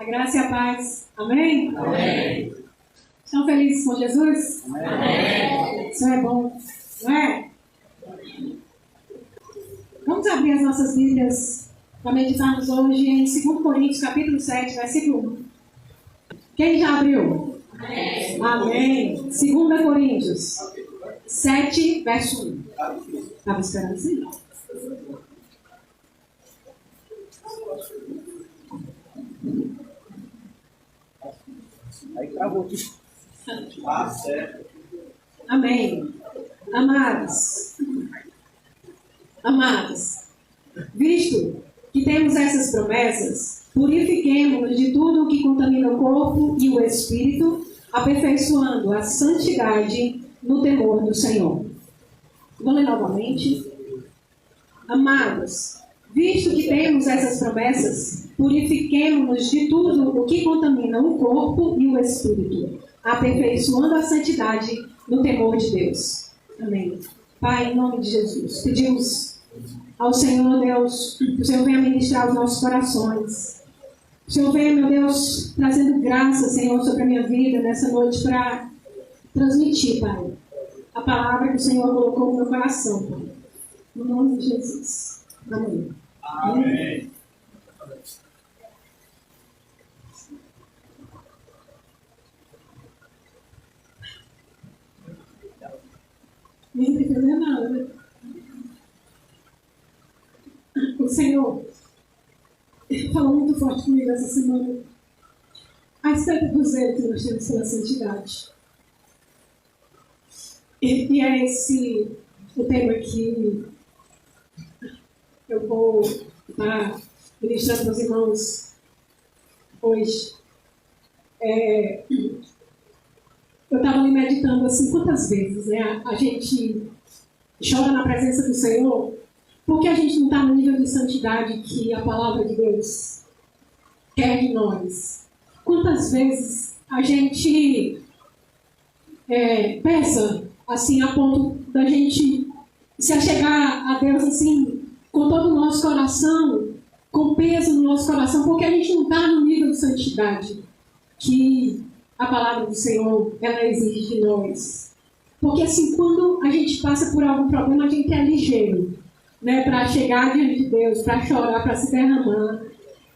A graça e a paz. Amém? Amém. Estão felizes com Jesus? Amém. Isso é bom, não é? Vamos abrir as nossas Bíblias para meditarmos hoje em 2 Coríntios, capítulo 7, versículo 1. Quem já abriu? Amém. Amém. 2 Coríntios 7, verso 1. Estava esperando assim? Aí travou aqui. Ah, certo. Amém. Amados, visto que temos essas promessas, purifiquemo-nos de tudo o que contamina o corpo e o espírito, aperfeiçoando a santidade no temor do Senhor. Vou ler novamente. Amados, visto que temos essas promessas, purifiquemo-nos de tudo o que contamina o corpo e o espírito, aperfeiçoando a santidade no temor de Deus. Amém. Pai, em nome de Jesus, pedimos ao Senhor, Deus, que o Senhor venha ministrar os nossos corações. O Senhor venha, meu Deus, trazendo graça, Senhor, sobre a minha vida nessa noite para transmitir, Pai, a palavra que o Senhor colocou no meu coração, Pai. No nome de Jesus. Amém. Amém. Nem entendeu nada, né? O Senhor falou muito forte comigo essa semana a respeito do zelo que nós temos pela santidade. E é esse o tema que eu vou estar ministrando para os irmãos hoje. Eu estava ali meditando assim, quantas vezes, né, a gente chora na presença do Senhor porque a gente não está no nível de santidade que a palavra de Deus quer de nós. Quantas vezes a gente pensa assim, a ponto da gente se achegar a Deus assim, com todo o nosso coração, com peso no nosso coração, porque a gente não está no nível de santidade que a palavra do Senhor, ela exige de nós. Porque assim, quando a gente passa por algum problema, a gente é ligeiro, né, para chegar diante de Deus, para chorar, para se derramar.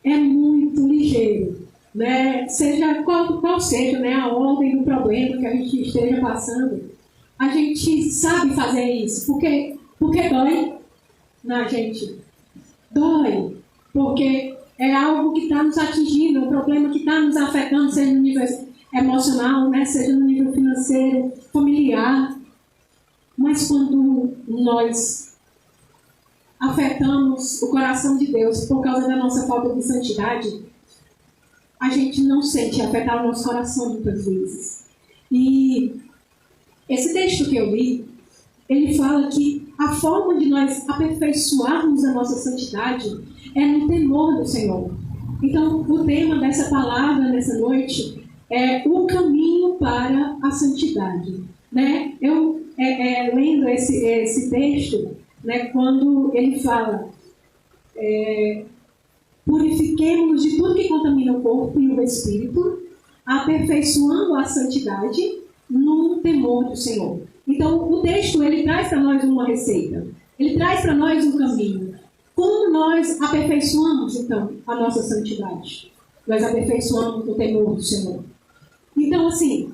É muito ligeiro, né? Seja qual seja, né, a ordem do problema que a gente esteja passando, a gente sabe fazer isso. Porque dói na gente. Dói, porque é algo que está nos atingindo, um problema que está nos afetando, seja no nível emocional, né? Seja no nível financeiro, familiar. Mas quando nós afetamos o coração de Deus por causa da nossa falta de santidade, a gente não sente afetar o nosso coração muitas vezes. E esse texto que eu li, ele fala que a forma de nós aperfeiçoarmos a nossa santidade é no temor do Senhor. Então, o tema dessa palavra nessa noite é o caminho para a santidade, né? Eu, lendo esse texto, né, quando ele fala purifiquemos-nos de tudo que contamina o corpo e o espírito, aperfeiçoando a santidade no temor do Senhor. Então, o texto, ele traz para nós uma receita, ele traz para nós um caminho. Como nós aperfeiçoamos, então, a nossa santidade? Nós aperfeiçoamos no temor do Senhor. Então, assim,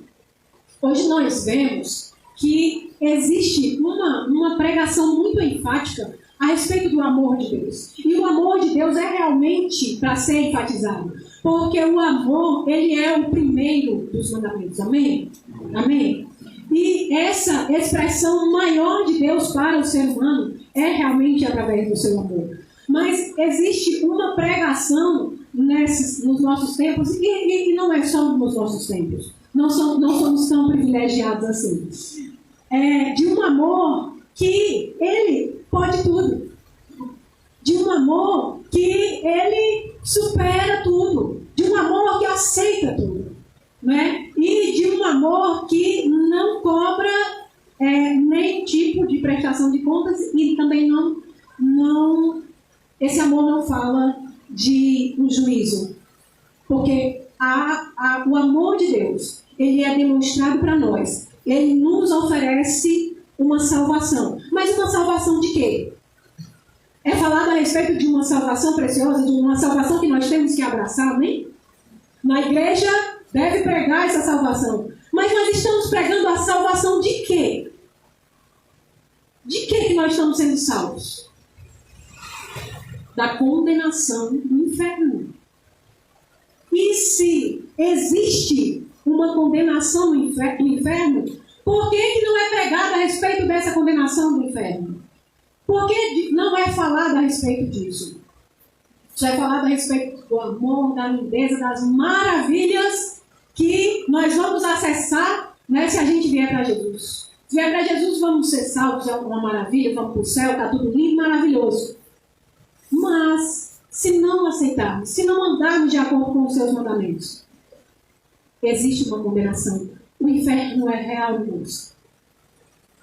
hoje nós vemos que existe uma pregação muito enfática a respeito do amor de Deus. E o amor de Deus é realmente para ser enfatizado. Porque o amor, ele é o primeiro dos mandamentos. Amém? Amém? E essa expressão maior de Deus para o ser humano é realmente através do seu amor. Mas existe uma pregação nos nossos tempos, e não é só nos nossos tempos. Não somos tão privilegiados assim. De um amor que ele pode tudo. De um amor que ele supera tudo. De um amor que aceita tudo. Né? E de um amor que não cobra nem tipo de prestação de contas e também não esse amor não fala de um juízo. Porque o amor de Deus, ele é demonstrado para nós. Ele nos oferece uma salvação. Mas uma salvação de quê? É falado a respeito de uma salvação preciosa, de uma salvação que nós temos que abraçar, né? Na igreja deve pregar essa salvação. Mas nós estamos pregando a salvação de quê? De que nós estamos sendo salvos? Da condenação do inferno. E se existe uma condenação do inferno, por que não é pregado a respeito dessa condenação do inferno? Por que não é falado a respeito disso? Já é falado a respeito do amor, da lindeza, das maravilhas que nós vamos acessar, né, se a gente vier para Jesus. Se vier para Jesus, vamos ser salvos, é uma maravilha, vamos para o céu, está tudo lindo, maravilhoso. Mas, se não aceitarmos, se não andarmos de acordo com os seus mandamentos, existe uma condenação. O inferno é real, irmãos.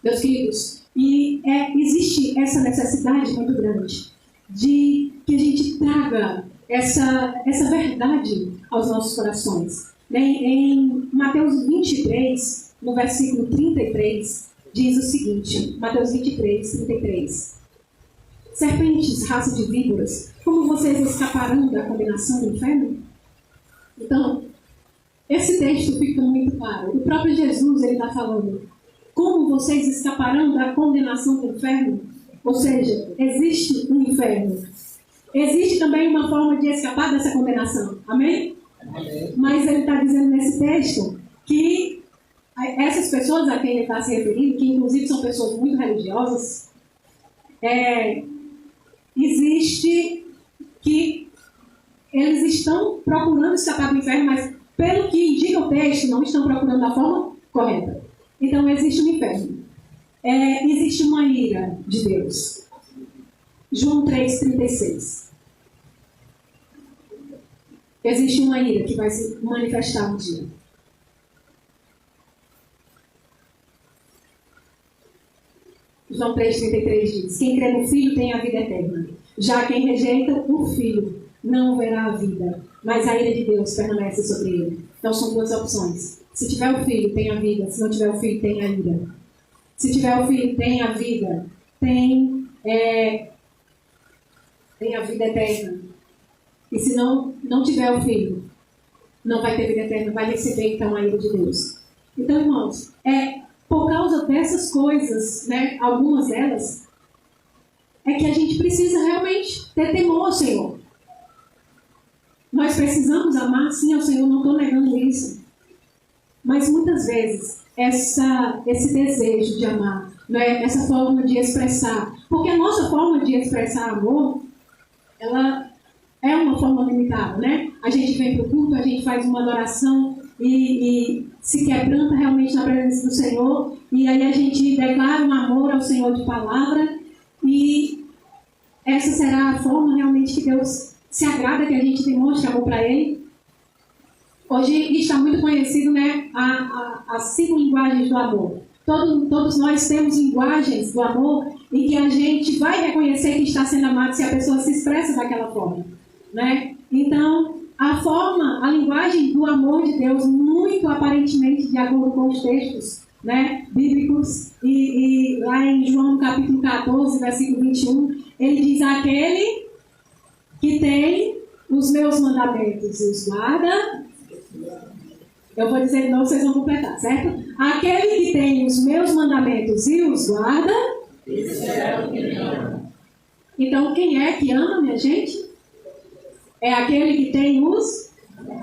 Meus queridos, e existe essa necessidade muito grande de que a gente traga essa verdade aos nossos corações. Em Mateus 23, no versículo 33, diz o seguinte, Mateus 23, 33. Serpentes, raça de víboras, como vocês escaparão da condenação do inferno? Então, esse texto fica muito claro. O próprio Jesus está falando, como vocês escaparão da condenação do inferno? Ou seja, existe um inferno. Existe também uma forma de escapar dessa condenação. Amém? Amém. Mas ele está dizendo nesse texto que essas pessoas a quem ele está se referindo, que inclusive são pessoas muito religiosas, existe que eles estão procurando escapar do inferno, mas pelo que indica o texto, não estão procurando da forma correta. Então existe um inferno. Existe uma ira de Deus. João 3,36. Existe uma ira que vai se manifestar um dia. João 3,33 diz: quem crê no Filho tem a vida eterna. Já quem rejeita o Filho não verá a vida, mas a ira de Deus permanece sobre ele. Então são duas opções. Se tiver o Filho, tem a vida. Se não tiver o Filho, tem a ira. Se tiver o Filho, tem a vida. Tem a vida eterna. E se não tiver o Filho, não vai ter vida eterna. Vai receber, então, a ira de Deus. Então, irmãos, por causa dessas coisas, né, algumas delas, é que a gente precisa realmente ter temor ao Senhor. Nós precisamos amar, sim, ao Senhor, não estou negando isso. Mas muitas vezes, esse desejo de amar, né, essa forma de expressar, porque a nossa forma de expressar amor, ela é uma forma limitada, né? A gente vem para o culto, a gente faz uma adoração e se quebranta realmente na presença do Senhor, e aí a gente declara um amor ao Senhor de palavra, e essa será a forma realmente que Deus se agrada que a gente demonstre amor para Ele. Hoje está muito conhecido, né, as 5 linguagens do amor. Todos nós temos linguagens do amor em que a gente vai reconhecer que está sendo amado se a pessoa se expressa daquela forma, né? Então, a linguagem do amor de Deus, muito aparentemente de acordo com os textos, né, bíblicos, e lá em João capítulo 14, versículo 21, ele diz: aquele que tem os meus mandamentos e os guarda. Eu vou dizer de novo, vocês vão completar, certo? Aquele que tem os meus mandamentos e os guarda. Então, quem é que ama, minha gente? É aquele que tem os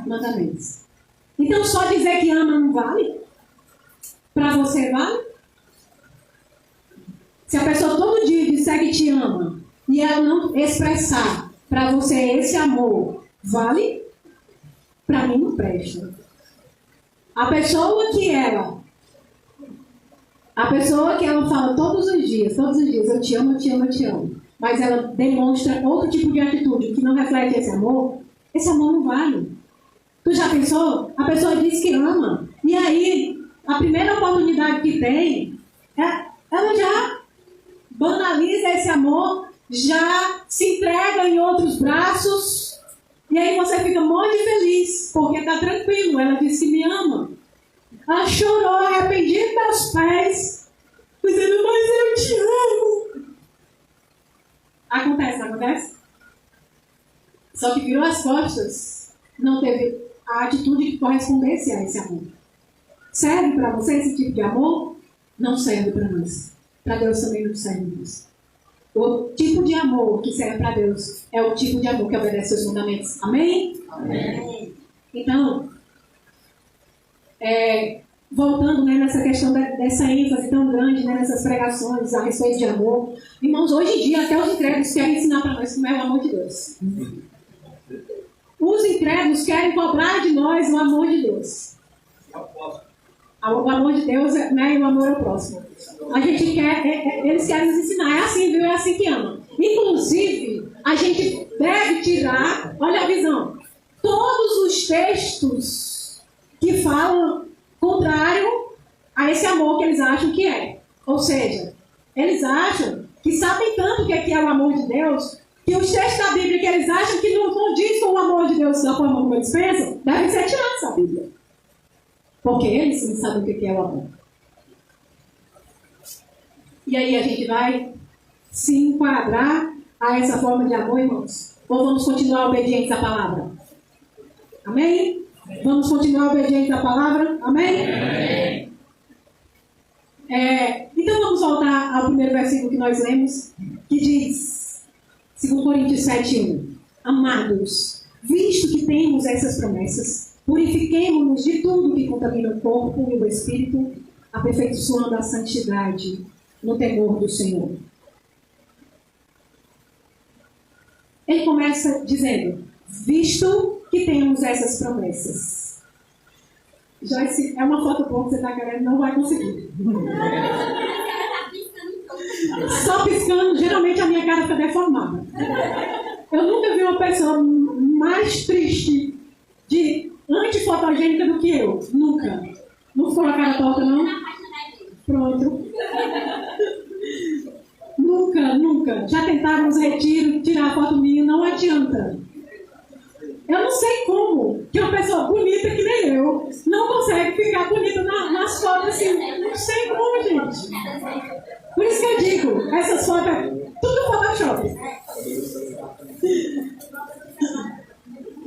mandamentos. Então, só dizer que ama não vale? Para você vale? Se a pessoa todo dia disser que te ama e ela não expressar para você esse amor, vale? Para mim não presta. A pessoa que ela fala todos os dias, eu te amo, eu te amo, eu te amo, mas ela demonstra outro tipo de atitude que não reflete esse amor não vale. Tu já pensou? A pessoa diz que ama, e aí, a primeira oportunidade que tem, ela já banaliza esse amor, já se entrega em outros braços, E aí você fica muito feliz, porque está tranquilo, ela disse que me ama. Ela chorou, arrependida meus pés, dizendo, mas eu te amo. Acontece, não acontece? Só que virou as costas, não teve a atitude que correspondesse a esse amor. Serve para você esse tipo de amor? Não serve para nós. Para Deus também não serve isso. O tipo de amor que serve para Deus é o tipo de amor que obedece aos fundamentos. Amém? Amém. Então, voltando, né, nessa questão dessa ênfase tão grande, né, nessas pregações a respeito de amor. Irmãos, hoje em dia até os incrédulos querem ensinar para nós como é o amor de Deus. Os incrédulos querem cobrar de nós o amor de Deus. O amor de Deus, né, e o amor ao próximo. A gente quer, eles querem nos ensinar. É assim, viu? É assim que ama. Inclusive, a gente deve tirar, olha a visão, todos os textos que falam contrário a esse amor que eles acham que é. Ou seja, eles acham que sabem tanto o que é o amor de Deus, que os textos da Bíblia que eles acham que não condiz com o amor de Deus da forma como eles pensam, devem ser tirados da Bíblia. Porque eles sim sabem o que é o amor. E aí a gente vai se enquadrar a essa forma de amor, irmãos? Ou vamos continuar obedientes à palavra? Amém? Vamos continuar obedientes à palavra? Amém? Amém. Então vamos voltar ao primeiro versículo que nós lemos, que diz, 2 Coríntios 7:1. Amados, visto que temos essas promessas, purifiquemo-nos de tudo que contamina o corpo e o espírito, aperfeiçoando a santidade no temor do Senhor. Ele começa dizendo, visto que temos essas promessas. Joyce, é uma foto boa que você está querendo, não vai conseguir. Só piscando, geralmente a minha cara fica deformada. Eu nunca vi uma pessoa mais triste, antifotogênica do que eu. Nunca. Não ficou a cara torta, não? Pronto. Nunca. Já tentaram nos retiros, tirar a foto minha, não adianta. Eu não sei como que uma pessoa bonita que nem eu não consegue ficar bonita nas fotos assim. Não sei como, gente. Por isso que eu digo, essas fotos é tudo Photoshop.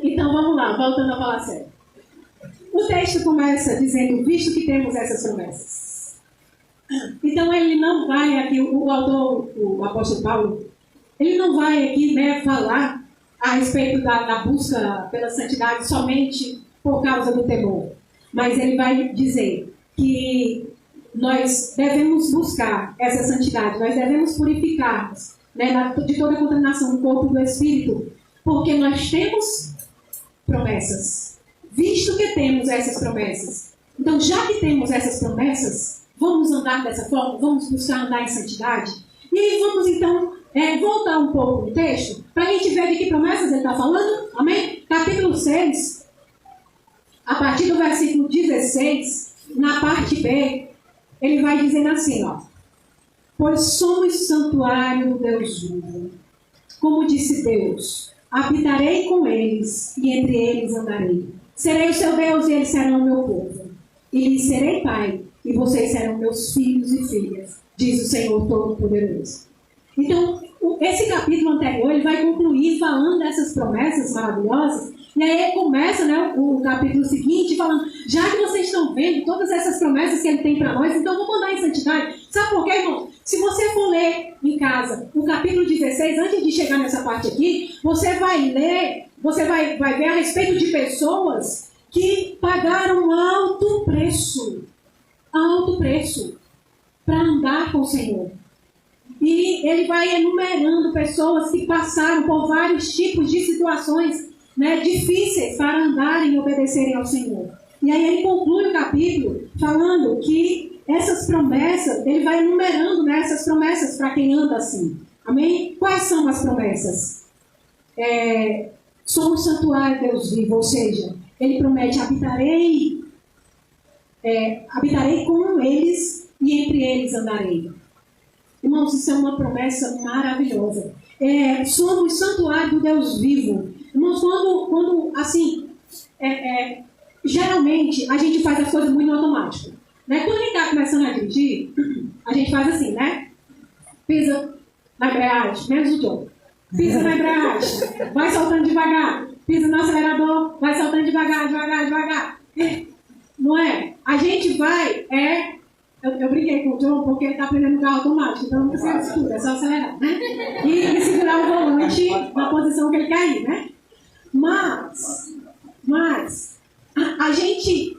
Então vamos lá, voltando a falar sério. O texto começa dizendo, visto que temos essas promessas. Então ele não vai aqui, o autor, o apóstolo Paulo, ele não vai aqui, né, falar a respeito da busca pela santidade somente por causa do temor. Mas ele vai dizer que nós devemos buscar essa santidade, nós devemos purificar-nos, né, de toda a contaminação do corpo e do espírito, porque nós temos promessas. Visto que temos essas promessas. Então, já que temos essas promessas, vamos andar dessa forma, vamos buscar andar em santidade. E aí vamos então voltar um pouco no texto, para a gente ver de que promessas ele está falando. Amém? Capítulo 6, a partir do versículo 16, na parte B, ele vai dizendo assim, ó. Pois somos santuário do Deus vivo. Como disse Deus, habitarei com eles e entre eles andarei. Serei o seu Deus e eles serão o meu povo. E lhes serei pai, e vocês serão meus filhos e filhas, diz o Senhor Todo-Poderoso. Então, esse capítulo anterior, ele vai concluir falando dessas promessas maravilhosas, e aí ele começa, né, o capítulo seguinte falando, já que vocês estão vendo todas essas promessas que ele tem para nós, então vamos andar em santidade. Sabe por quê, irmão? Se você for ler em casa o capítulo 16, antes de chegar nessa parte aqui, você vai ler, você vai ver a respeito de pessoas que pagaram alto preço para andar com o Senhor. E ele vai enumerando pessoas que passaram por vários tipos de situações, né, difíceis para andarem e obedecerem ao Senhor. E aí ele conclui o capítulo falando que essas promessas, ele vai enumerando, né, essas promessas para quem anda assim. Amém? Quais são as promessas? Somos santuário de Deus vivo, ou seja, ele promete, habitarei com eles e entre eles andarei. Irmãos, isso é uma promessa maravilhosa. Somos santuário do Deus vivo. Irmãos, quando assim, geralmente a gente faz as coisas muito no automático. Né? Quando a gente está começando a dirigir, a gente faz assim, né? Pisa na embreagem, menos o John. Pisa na embreagem, vai soltando devagar. Pisa no acelerador, vai soltando devagar, devagar, devagar. Não é? A gente vai, eu brinquei com o John porque ele está aprendendo carro automático, então não precisa disso tudo, é só acelerar, né? E segurar o volante na posição que ele quer ir, né? Mas a gente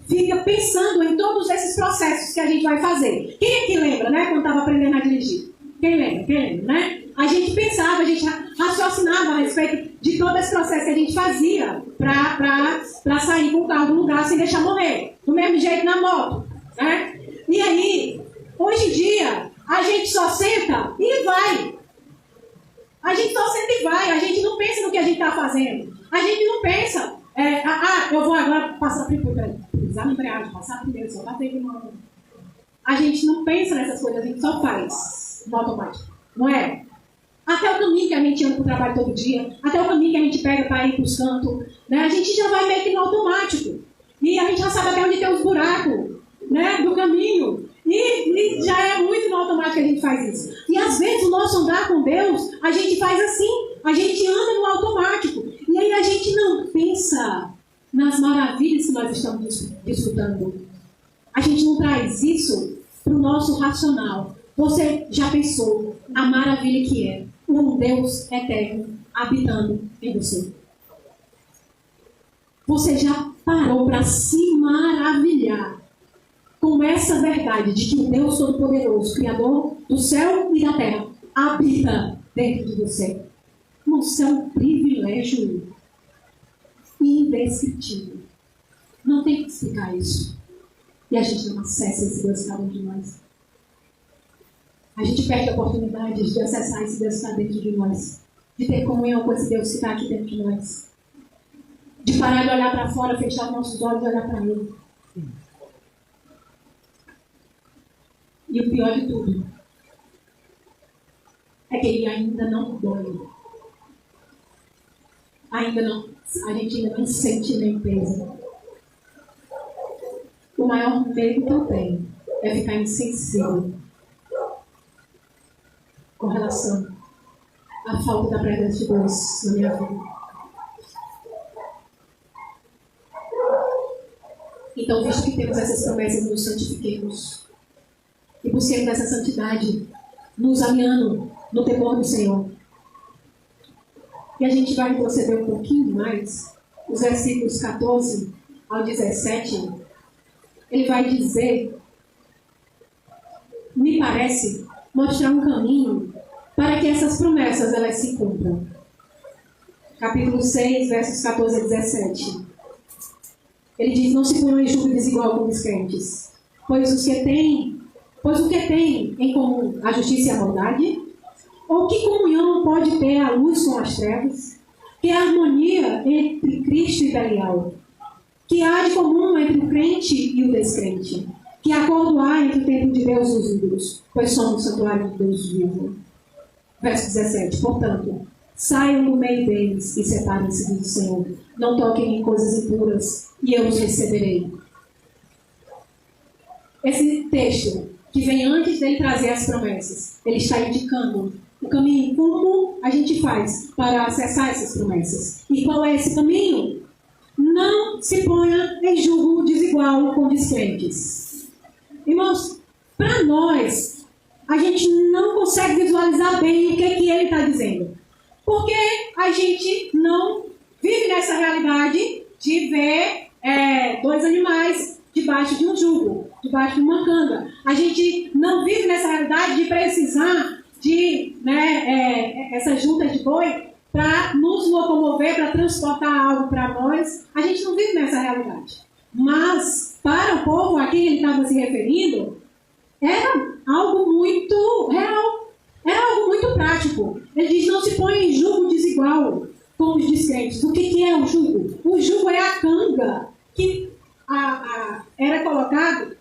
fica pensando em todos esses processos que a gente vai fazer. Quem é que lembra, né, quando estava aprendendo a dirigir? Quem lembra, né? A gente pensava, a gente raciocinava a respeito de todo esse processo que a gente fazia para sair com o carro do lugar sem deixar morrer. Do mesmo jeito na moto, né? E aí, hoje em dia, a gente só senta e vai. A gente só senta e vai. A gente não pensa no que a gente está fazendo. A gente não pensa, eu vou agora passar pisar na embreagem, passar primeiro, só bater de mão. A gente não pensa nessas coisas, a gente só faz no automático, não é? Até o caminho que a gente anda para o trabalho todo dia, até o caminho que a gente pega para ir para os cantos, né? A gente já vai meio que no automático. E a gente já sabe até onde tem os buracos, né, do caminho. E já é muito no automático que a gente faz isso. E às vezes o nosso andar com Deus, a gente faz assim, a gente anda no automático. E aí a gente não pensa nas maravilhas que nós estamos desfrutando. A gente não traz isso para o nosso racional. Você já pensou a maravilha que é um Deus eterno habitando em você? Você já parou para se maravilhar com essa verdade de que o Deus Todo-Poderoso, Criador do céu e da terra, habita dentro de você? Isso é um privilégio indescritível. Não tem que explicar isso. E a gente não acessa esse Deus que está dentro de nós. A gente perde oportunidades de acessar esse Deus que está dentro de nós. De ter comunhão com esse Deus que está aqui dentro de nós. De parar de olhar para fora, fechar nossos olhos e olhar para Ele. E o pior de tudo é que Ele ainda não dói. A gente ainda não sente nem peso. O maior medo que eu tenho é ficar insensível com relação à falta da presença de Deus na minha vida. Então, visto que temos essas promessas, nos santifiquemos e busquemos essa santidade, nos alinhando no temor do Senhor. E a gente vai proceder um pouquinho mais, os versículos 14 ao 17, ele vai dizer, me parece, mostrar um caminho para que essas promessas elas se cumpram. Capítulo 6, versos 14 a 17. Ele diz, não se ponham em julgo desigual com os crentes, pois o que tem em comum a justiça e a maldade? Ou que comunhão pode ter a luz com as trevas? Que harmonia entre Cristo e Belial? Que há de comum entre o crente e o descrente? Que acordo há entre o templo de Deus e os ídolos? Pois somos o santuário de Deus vivo. Verso 17. Portanto, saiam do meio deles e separem-se do Senhor. Não toquem em coisas impuras, e eu os receberei. Esse texto, que vem antes dele trazer as promessas, ele está indicando o caminho, como a gente faz para acessar essas promessas. E qual é esse caminho? Não se ponha em julgo desigual com descrentes. Irmãos, para nós, a gente não consegue visualizar bem o que ele está dizendo. Porque a gente não vive nessa realidade de ver dois animais debaixo de um jugo, debaixo de uma canga. A gente não vive nessa realidade de precisar de essa junta de boi para nos locomover, para transportar algo para nós. A gente não vive nessa realidade. Mas, para o povo a quem ele estava se referindo, era algo muito real. Era algo muito prático. Ele diz, não se põe em jugo desigual com os descrentes. O que é o jugo? O jugo é a canga que era colocado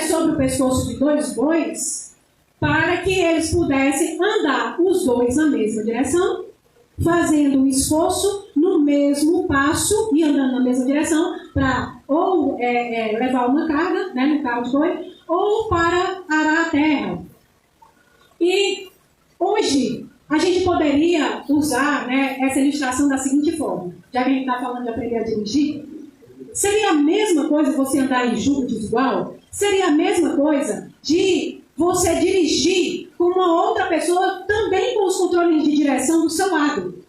sobre o pescoço de dois bois para que eles pudessem andar os dois na mesma direção, fazendo um esforço mesmo passo e andando na mesma direção para ou levar uma carga, né, no carro de boi, ou para arar a terra. E hoje a gente poderia usar, né, essa ilustração da seguinte forma: já que a gente está falando de aprender a dirigir, seria a mesma coisa você andar em julgo desigual? Seria a mesma coisa de você dirigir com uma outra pessoa também com os controles de direção do seu lado?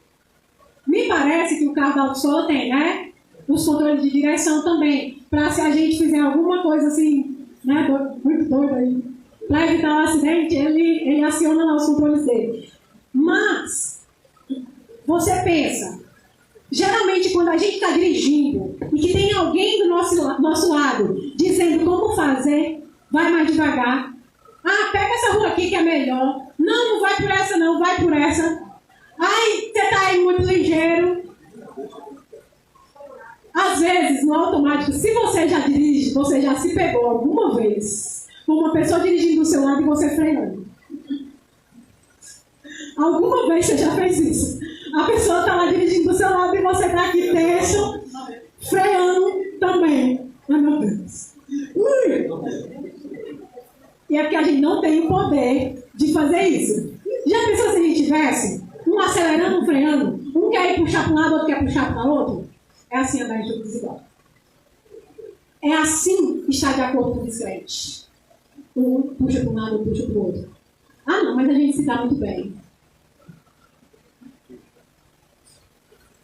Me parece que o carro da autoescola tem, né? Os controles de direção também. Para se a gente fizer alguma coisa assim, né, muito doida aí, para evitar um acidente, ele aciona lá os controles dele. Mas, você pensa, geralmente quando a gente está dirigindo e que tem alguém do nosso lado dizendo como fazer, vai mais devagar. Ah, pega essa rua aqui que é melhor. Não, não vai por essa não, vai por essa. Ai, você está aí muito ligeiro. Às vezes, no automático, se você já dirige, você já se pegou alguma vez com uma pessoa dirigindo do seu lado e você freando. Alguma vez você já fez isso? A pessoa está lá dirigindo do seu lado e você está aqui tenso, freando também. Ai, meu Deus. E é porque a gente não tem o poder de fazer isso. Já pensou se a gente tivesse um acelerando, um freando, um quer ir puxar para um lado, outro quer puxar para o outro? É assim andar em jogo desigual. É assim estar de acordo com o descrente. Um puxa para um lado, outro puxa para o outro. Ah, não, mas a gente se dá muito bem.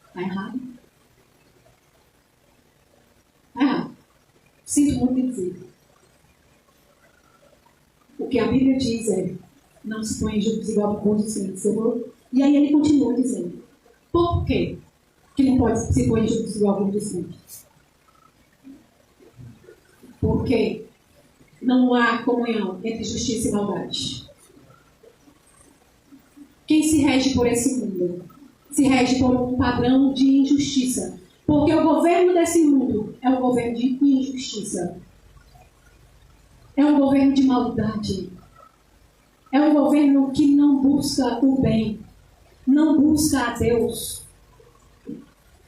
Está errado? Está errado. Sinto muito dizer. O que a Bíblia diz é: não se põe em jogo desigual com o descrente. E aí ele continua dizendo: por quê que não pode se pôr em jogo desigual com o descrente? Porque não há comunhão entre justiça e maldade. Quem se rege por esse mundo se rege por um padrão de injustiça. Porque o governo desse mundo é um governo de injustiça. É um governo de maldade. É um governo que não busca o bem. Não busca a Deus.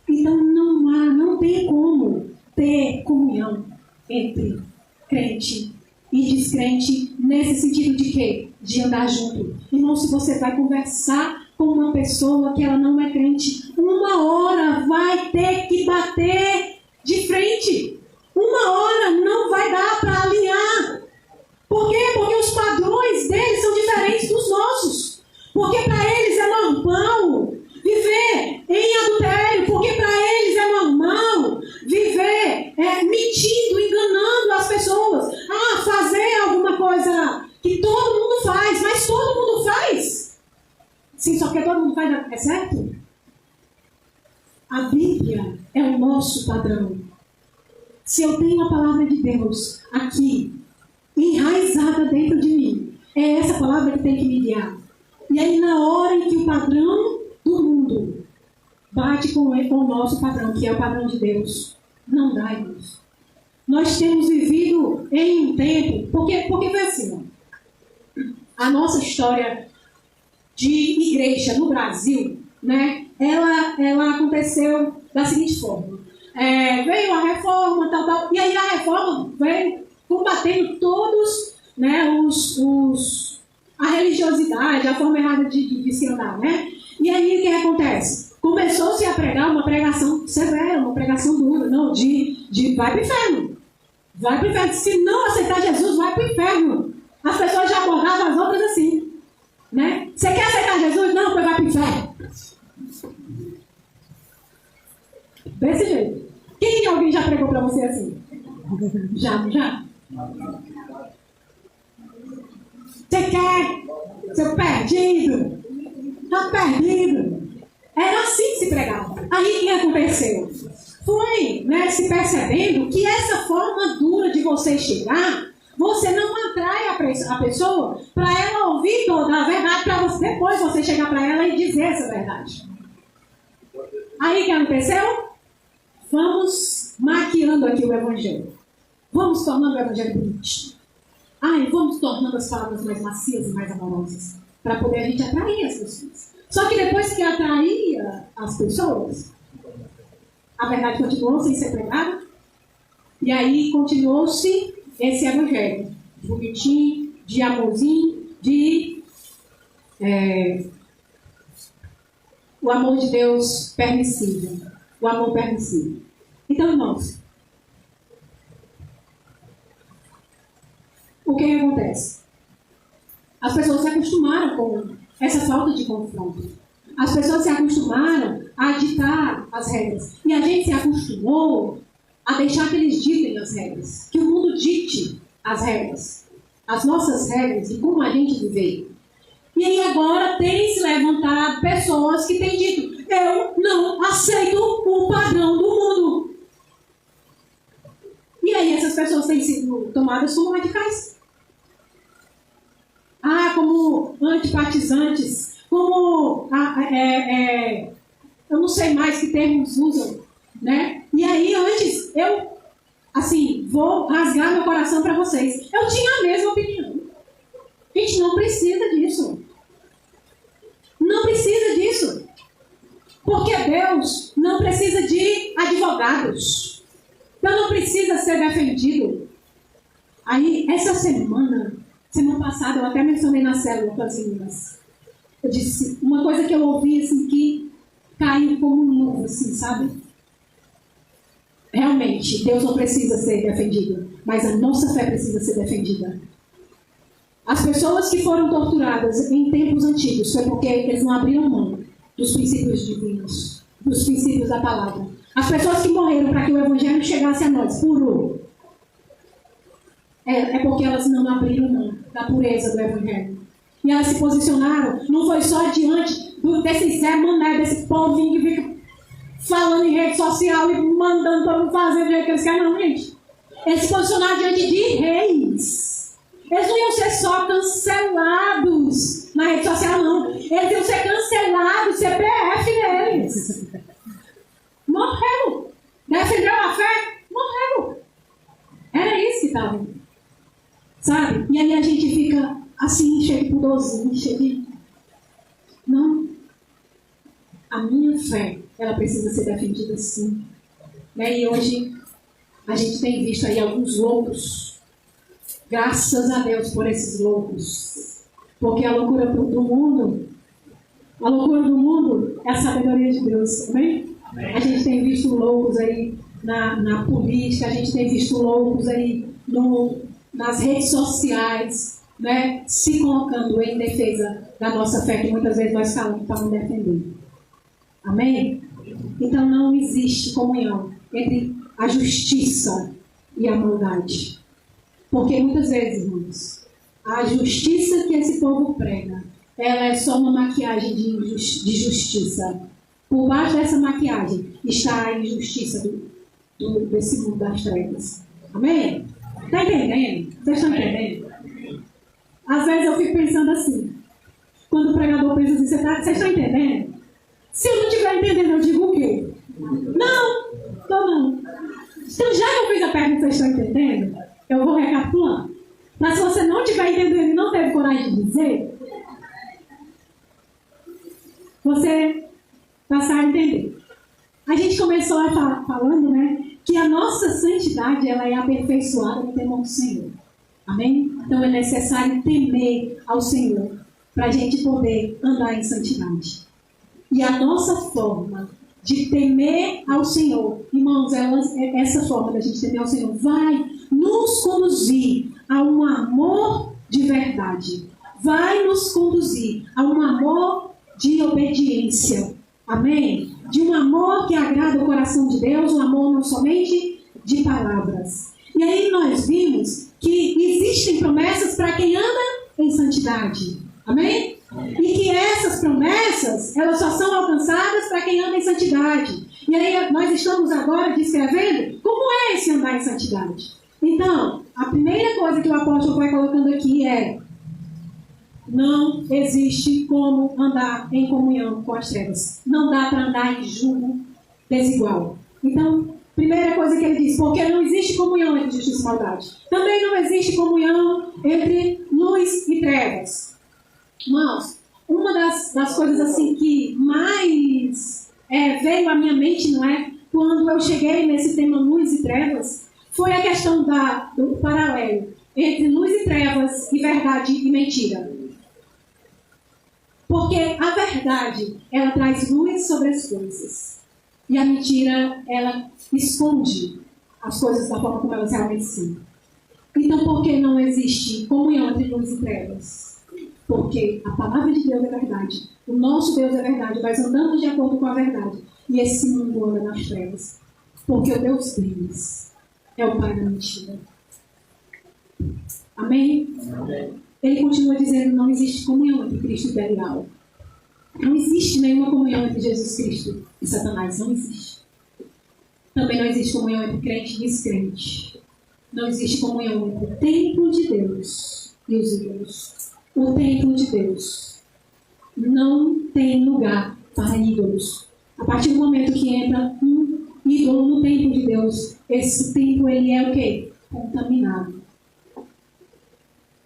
Então não tem como ter comunhão entre crente e descrente, nesse sentido de quê? De andar junto. Irmão, se você vai conversar com uma pessoa que ela não é crente, uma hora vai ter que bater de frente. Uma hora não vai dar para alinhar. Por quê? Porque os padrões deles são diferentes dos nossos. Porque para eles é normal viver em adultério. Porque para eles é normal viver mentindo, enganando as pessoas. Ah, fazer alguma coisa que todo mundo faz. Mas todo mundo faz. Sim, só que todo mundo faz, é certo? A Bíblia é o nosso padrão. Se eu tenho a palavra de Deus aqui, enraizada dentro de mim, é essa palavra que tem que me guiar. E aí, na hora em que o padrão do mundo bate com o nosso padrão, que é o padrão de Deus, não dá, irmãos. Nós temos vivido em um tempo, porque foi assim, ó, a nossa história de igreja no Brasil, né, ela aconteceu da seguinte forma: veio a reforma, tal, e aí a reforma veio combatendo todos, né, a religiosidade, a forma errada de se andar, né? E aí o que acontece? Começou-se a pregar uma pregação severa, uma pregação dura, não, de vai para o inferno. Vai para o inferno. Se não aceitar Jesus, vai para o inferno. As pessoas já abordavam as outras assim, né? Você quer aceitar Jesus? Não, pois vai para o inferno. Desse jeito. Quem alguém já pregou para você assim? Já? Você quer? Seu perdido? Está perdido. Era assim que se pregava. Aí o que aconteceu? Foi, né, se percebendo que essa forma dura de você chegar, você não atrai a pessoa para ela ouvir toda a verdade, para depois você chegar para ela e dizer essa verdade. Aí o que aconteceu? Vamos maquiando aqui o Evangelho. Vamos tornando o Evangelho bonito. Vamos tornando as palavras mais macias e mais amorosas, para poder a gente atrair as pessoas. Só que depois que atraía as pessoas, a verdade continuou sem ser pregada. E aí continuou-se esse evangelho bonitinho, de amorzinho, de o amor de Deus permissível, o amor permissível. Então, irmãos, o que acontece? As pessoas se acostumaram com essa falta de confronto. As pessoas se acostumaram a ditar as regras. E a gente se acostumou a deixar que eles ditem as regras. Que o mundo dite as regras. As nossas regras de como a gente vive. E aí agora tem se levantado pessoas que têm dito: eu não aceito o padrão do mundo. E aí essas pessoas têm sido tomadas como radicais. Como antipatizantes, como eu não sei mais que termos usam, né? E aí antes eu, vou rasgar meu coração para vocês. Eu tinha a mesma opinião. A gente não precisa disso. Não precisa disso. Porque Deus não precisa de advogados. Deus não precisa ser defendido. Aí, essa semana passada, eu até mencionei na célula com as meninas. Eu disse uma coisa que eu ouvi, que caiu como um luva, sabe? Realmente, Deus não precisa ser defendido, mas a nossa fé precisa ser defendida. As pessoas que foram torturadas em tempos antigos foi porque eles não abriram mão dos princípios divinos, dos princípios da palavra. As pessoas que morreram para que o evangelho chegasse a nós, puro, é porque elas não abriram mão da pureza do evangelho. E elas se posicionaram, não foi só diante desse Zé Mané, desse povinho que fica falando em rede social e mandando para não fazer do jeito que eles querem, não, gente. Eles se posicionaram diante de reis. Eles não iam ser só cancelados na rede social, não. Eles iam ser cancelados, CPF deles. Morreram. Defenderam a fé? Morreram. Era isso que estava. Sabe? E aí a gente fica cheio de pudorzinho, cheio de... Não. A minha fé, ela precisa ser defendida sim. E hoje a gente tem visto aí alguns loucos. Graças a Deus por esses loucos. Porque a loucura do mundo é a sabedoria de Deus. Amém? Amém. A gente tem visto loucos aí na política, a gente tem visto loucos aí nas redes sociais, né, se colocando em defesa da nossa fé, que muitas vezes nós falamos para não defender. Amém? Então não existe comunhão entre a justiça e a maldade. Porque muitas vezes, irmãos, a justiça que esse povo prega, ela é só uma maquiagem de justiça. Por baixo dessa maquiagem está a injustiça desse mundo das trevas. Amém? Está entendendo? Vocês estão entendendo? Às vezes eu fico pensando assim, quando o pregador pensa assim, vocês estão entendendo? Se eu não estiver entendendo, eu digo o quê? Não, não. Então, já que eu fiz a pergunta, vocês estão entendendo? Eu vou recapitulando. Mas se você não estiver entendendo e não teve coragem de dizer, você passar a entender. A gente começou a falando, né, que a nossa santidade ela é aperfeiçoada no temor do Senhor. Amém? Então é necessário temer ao Senhor para a gente poder andar em santidade. E a nossa forma de temer ao Senhor, irmãos, essa forma da gente temer ao Senhor vai nos conduzir a um amor de verdade. Vai nos conduzir a um amor de obediência. Amém? De um amor que agrada o coração de Deus, um amor não somente de palavras. E aí nós vimos que existem promessas para quem anda em santidade. Amém? E que essas promessas, elas só são alcançadas para quem anda em santidade. E aí nós estamos agora descrevendo como é esse andar em santidade. Então, a primeira coisa que o apóstolo vai colocando aqui é: não existe como andar em comunhão com as trevas. Não dá para andar em jugo desigual. Então, primeira coisa que ele diz, porque não existe comunhão entre justiça e maldade. Também não existe comunhão entre luz e trevas. Irmãos, uma das coisas assim que mais veio à minha mente, não é? quando eu cheguei nesse tema luz e trevas, foi a questão do paralelo entre luz e trevas e verdade e mentira. Porque a verdade, ela traz luz sobre as coisas. E a mentira, ela esconde as coisas da forma como elas realmente são. Então, por que não existe comunhão entre luz e trevas? Porque a palavra de Deus é verdade. O nosso Deus é verdade. Nós andamos de acordo com a verdade. E esse mundo anda nas trevas. Porque o Deus deles é o pai da mentira. Amém? Amém. Ele continua dizendo: não existe comunhão entre Cristo e Belial. Não existe nenhuma comunhão entre Jesus Cristo e Satanás. Não existe. Também não existe comunhão entre crente e descrente. Não existe comunhão entre o templo de Deus e os ídolos. O templo de Deus não tem lugar para ídolos. A partir do momento que entra um ídolo no templo de Deus, esse templo ele é o quê? Contaminado.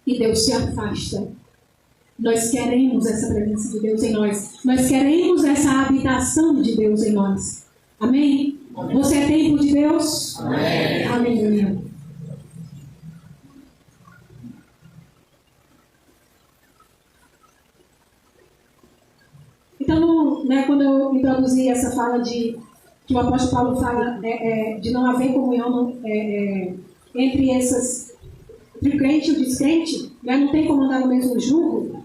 E Deus se afasta. Nós queremos essa presença de Deus em nós. Nós queremos essa habitação de Deus em nós. Amém? Amém. Você é templo de Deus? Amém. Aleluia. Então, quando eu introduzi essa fala que o apóstolo Paulo fala de não haver comunhão entre o crente e o descrente, não tem como andar no mesmo jugo,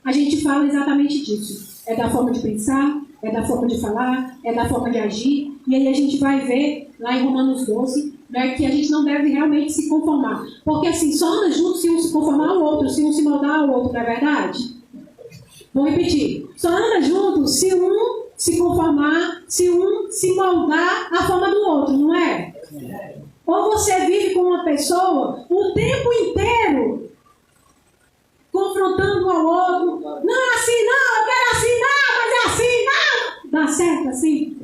a gente fala exatamente disso. É da forma de pensar, é da forma de falar, é da forma de agir. E aí a gente vai ver lá em Romanos 12, que a gente não deve realmente se conformar. Porque assim, só anda junto se um se conformar ao outro, se um se moldar ao outro, não é verdade? Vou repetir. Só anda junto se um se conformar, se um se moldar à forma do outro, não é? Ou você vive com uma pessoa o tempo inteiro confrontando um ao outro. Não é assim, não, eu quero assim, não, mas é assim, não. Dá certo assim?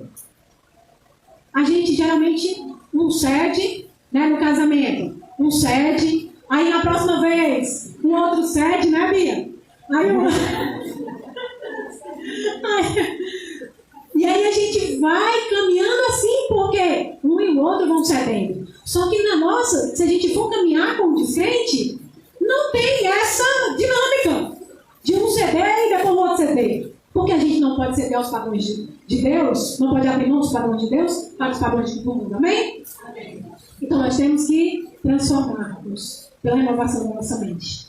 A gente geralmente não cede, no casamento. Um cede, aí na próxima vez o outro cede, né, Bia? E aí a gente vai caminhando assim, porque um e o outro vão cedendo. Só que na nossa, se a gente for caminhar com o descrente, não tem essa dinâmica de um ceder e depois o outro ceder. Porque a gente não pode ceder aos padrões de Deus, não pode abrir mão dos padrões de Deus para os padrões do mundo, amém? Amém. Então nós temos que transformarmos pela renovação da nossa mente.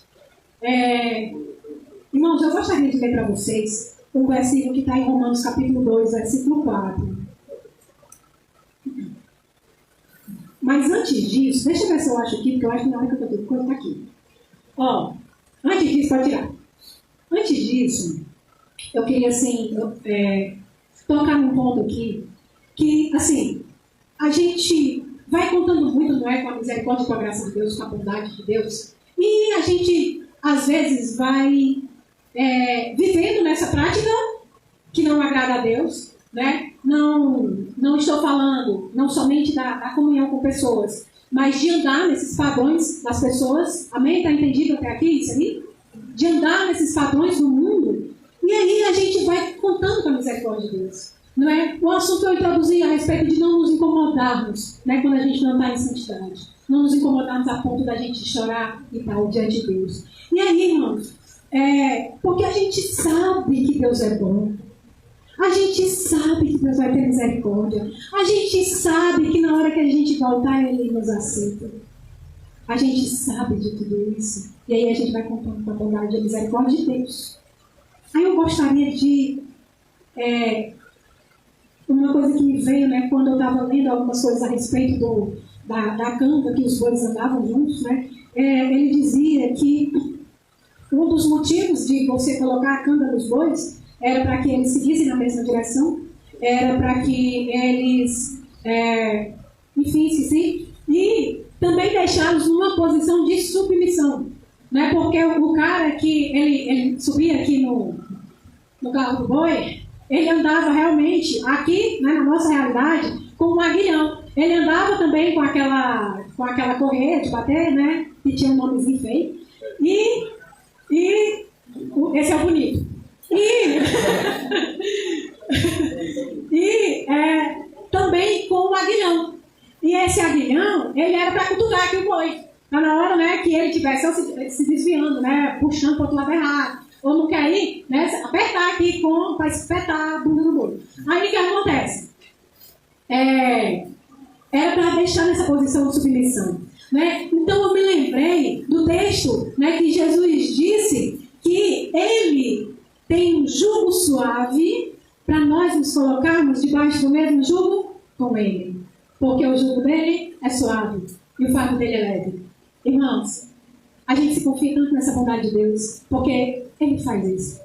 Irmãos, eu gostaria de ler para vocês um versículo que está em Romanos capítulo 2, versículo 4. Mas antes disso, deixa eu ver se eu acho aqui, porque eu acho que na hora que eu estou está aqui. Antes disso, pode tirar. Antes disso, eu queria, assim, tocar num ponto aqui, que, assim, a gente vai contando muito, não é, com a misericórdia, com a graça de Deus, com a bondade de Deus, e a gente, às vezes, vai vivendo nessa prática que não agrada a Deus, né? Não estou falando não somente da comunhão com pessoas, mas de andar nesses padrões das pessoas. Amém? Está entendido até aqui isso aí? De andar nesses padrões do mundo. E aí a gente vai contando com a misericórdia de Deus. Não é? O assunto que eu introduzi a respeito de não nos incomodarmos, né, quando a gente não está em santidade. Não nos incomodarmos a ponto da gente chorar e tal diante de Deus. E aí, irmãos, porque a gente sabe que Deus é bom. A gente sabe que Deus vai ter misericórdia. A gente sabe que na hora que a gente voltar, Ele nos aceita. A gente sabe de tudo isso. E aí a gente vai contando com a bondade e a misericórdia de Deus. Aí eu gostaria de... uma coisa que me veio, né, quando eu estava lendo algumas coisas a respeito da canga que os bois andavam juntos, né, ele dizia que um dos motivos de você colocar a canga nos bois era para que eles seguissem na mesma direção, era para que eles, e também deixá-los numa posição de submissão, né? Porque o cara que ele subia aqui no carro do boi, ele andava realmente aqui, né, na nossa realidade, como um aguilhão. Ele andava também com aquela correia de bater, né, que tinha um nomezinho feio, e esse é o bonito. E também com o aguilhão. E esse aguilhão, ele era para cutucar aqui o boi. Tá na hora, né, que ele estivesse se desviando, né, puxando para o outro lado errado. Ou não quer ir, né, apertar aqui para espetar a bunda do boi. Aí o que acontece? Era para deixar nessa posição de submissão. Né? Então eu me lembrei do texto, né, que Jesus disse que ele tem um jugo suave para nós nos colocarmos debaixo do mesmo jugo com ele. Porque o jugo dele é suave e o fardo dele é leve. Irmãos, a gente se confia tanto nessa bondade de Deus, porque ele faz isso.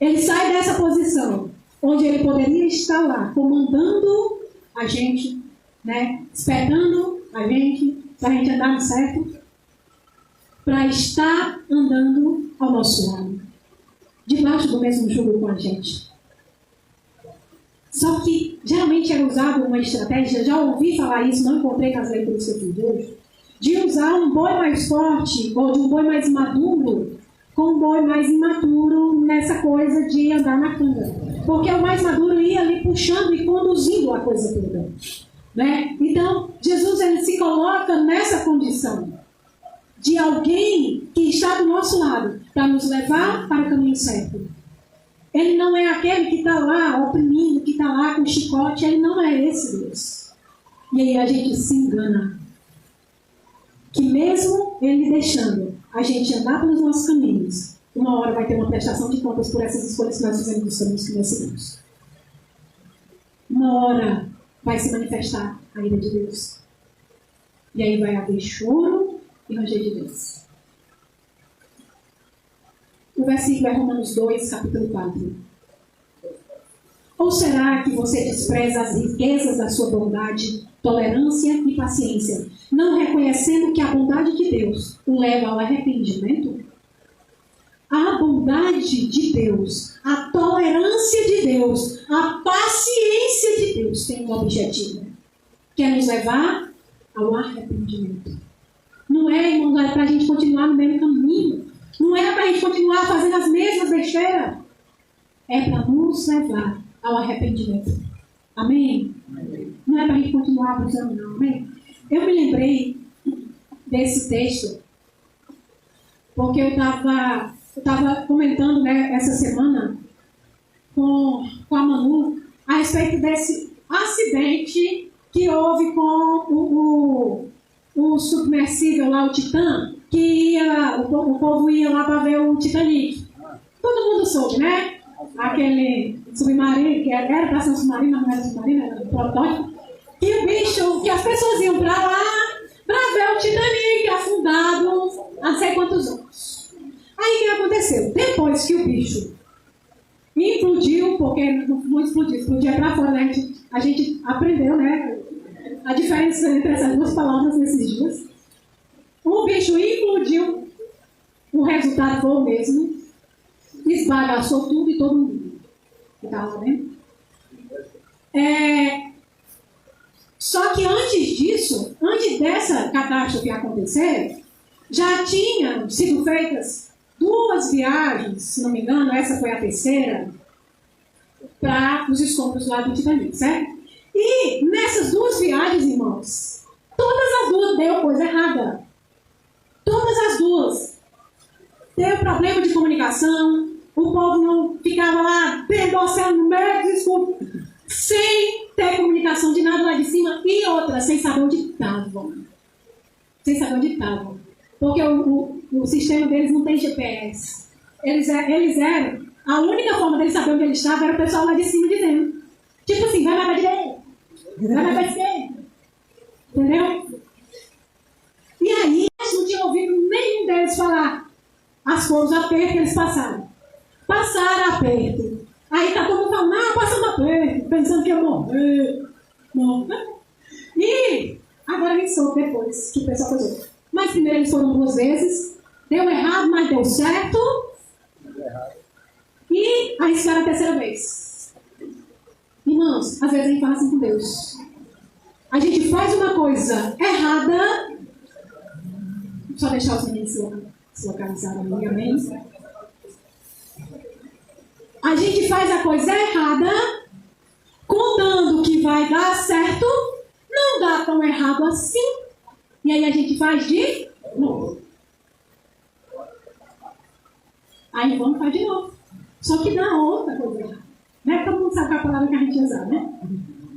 Ele sai dessa posição, onde ele poderia estar lá, comandando a gente, né, esperando a gente, para a gente andar no certo, para estar andando ao nosso lado, debaixo do mesmo jugo com a gente. Só que geralmente era usado uma estratégia, já ouvi falar isso, não encontrei nas leituras que eu fiz hoje, de usar um boi mais forte ou de um boi mais maduro com um boi mais imaturo nessa coisa de andar na canga. Porque o mais maduro ia ali puxando e conduzindo a coisa toda. Né? Então, Jesus ele se coloca nessa condição de alguém que está do nosso lado para nos levar para o caminho certo. Ele não é aquele que está lá oprimindo, que está lá com chicote. Ele não é esse Deus. E aí a gente se engana. Que mesmo ele deixando a gente andar pelos nossos caminhos, uma hora vai ter uma prestação de contas por essas escolhas que nós fizemos dos caminhos que nós seguimos. Uma hora vai se manifestar a ira de Deus. E aí vai haver choro e ranger de Deus. O versículo é Romanos 2, capítulo 4. Ou será que você despreza as riquezas da sua bondade, tolerância e paciência, não reconhecendo que a bondade de Deus o leva ao arrependimento? A bondade de Deus, a tolerância de Deus, a paciência de Deus tem um objetivo, que é nos levar ao arrependimento. Não é, irmãos, para a gente continuar no mesmo caminho. Não é para a gente continuar fazendo as mesmas besteiras. É para nos levar ao arrependimento. Amém? Amém. Não é para a gente continuar abusando, não. Amém? Eu me lembrei desse texto porque eu estava comentando, né, essa semana com a Manu a respeito desse acidente que houve com o submersível lá, o Titã, que o povo ia lá para ver o Titanic. Todo mundo soube, né? Aquele submarino, que era para ser um submarino, não era submarino, era um protótipo. Que o bicho, que as pessoas iam para lá para ver o Titanic afundado há não sei quantos anos. Aí o que aconteceu? Depois que o bicho implodiu, porque não explodiu, explodia para fora, né? A gente aprendeu, né? A diferença entre essas duas palavras nesses dias. O bicho implodiu, o resultado foi o mesmo, esbagaçou tudo e todo mundo que estava lá dentro. Só que antes disso, antes dessa catástrofe acontecer, já tinham sido feitas 2 viagens, se não me engano, essa foi a terceira, para os escombros lá do Titanic, certo? E nessas 2 viagens, irmãos, todas as 2 deu coisa errada. Todas as 2. Teve problema de comunicação, o povo não ficava lá dentro do oceano, no meio do escuro, sem ter comunicação de nada lá de cima, e outra, sem saber onde estavam. Sem saber onde estavam. Porque o sistema deles não tem GPS. Eles eram, a única forma deles saber onde eles estavam era o pessoal lá de cima dizendo. Tipo assim, vai mais para direita, vai mais para esquerda. Entendeu? E aí, eles não tinham ouvido nenhum deles falar os apertos que eles passaram. Passaram aperto. Aí tá todo mundo falando, não, passando aperto, pensando que ia morrer. E agora a gente soube depois que o pessoal fez. Mas primeiro eles foram 2 vezes, deu errado, mas deu certo. E aí espera a terceira vez. Irmãos, às vezes a gente fala assim com Deus. A gente faz uma coisa errada. Só deixar os meninos se localizarem ali, amém? A gente faz a coisa errada, contando que vai dar certo, não dá tão errado assim, e aí a gente faz de novo. Aí vamos fazer de novo. Só que dá outra coisa errada. Né? Todo mundo sabe a palavra que a gente usa, né?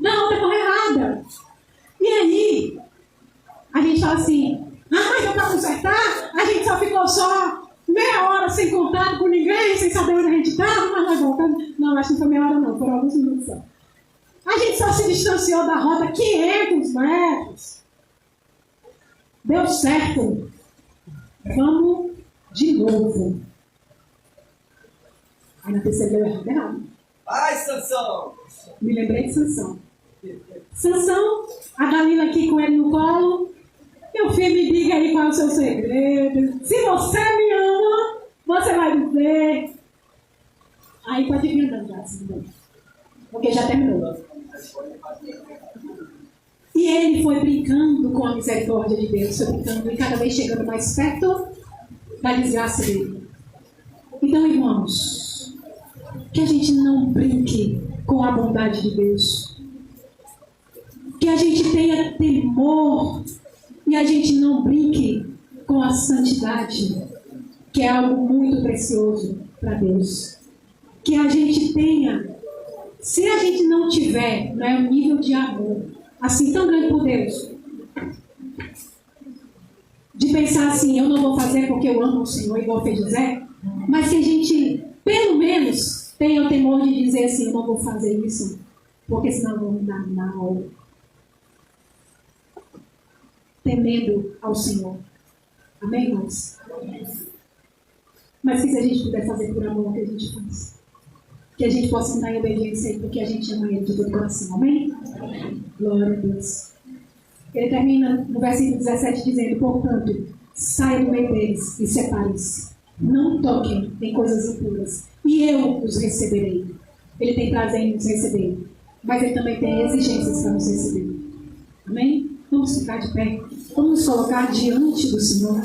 Dá outra coisa errada. E aí, a gente fala assim, mas eu para consertar, a gente só ficou meia hora sem contato com ninguém, sem saber onde a gente estava, mas nós voltamos. Não, acho que não foi meia hora não, foram alguns minutos só. A gente só se distanciou da rota 500 metros. Deu certo. Vamos de novo. Aí na terceira deu errado. Vai, Sansão! Me lembrei de Sansão. Sansão, a Dalila aqui com ele no colo. Meu filho, me diga aí qual é o seu segredo. Se você me ama, você vai dizer. Aí pode vir andando já, porque já terminou. E ele foi brincando com a misericórdia de Deus, foi brincando e cada vez chegando mais perto da desgraça dele. Então, irmãos, que a gente não brinque com a bondade de Deus. Que a gente tenha temor e a gente não brinque com a santidade, que é algo muito precioso para Deus. Que a gente tenha, se a gente não tiver, não é um nível de amor assim tão grande por Deus, de pensar assim, eu não vou fazer porque eu amo o Senhor, igual fez José, mas que a gente, pelo menos, tenha o temor de dizer assim, eu não vou fazer isso, porque senão vão me dar mal. Temendo ao Senhor. Amém, irmãos? Mas que se a gente puder fazer por amor, que a gente faz. Que a gente possa andar em obediência porque a gente ama Ele de todo o coração. Amém? Glória a Deus. Ele termina no versículo 17 dizendo, portanto, saia do meio deles e separe-se. Não toquem em coisas impuras. E eu os receberei. Ele tem prazer em nos receber. Mas Ele também tem exigências para nos receber. Amém? Vamos ficar de pé. Vamos nos colocar diante do Senhor.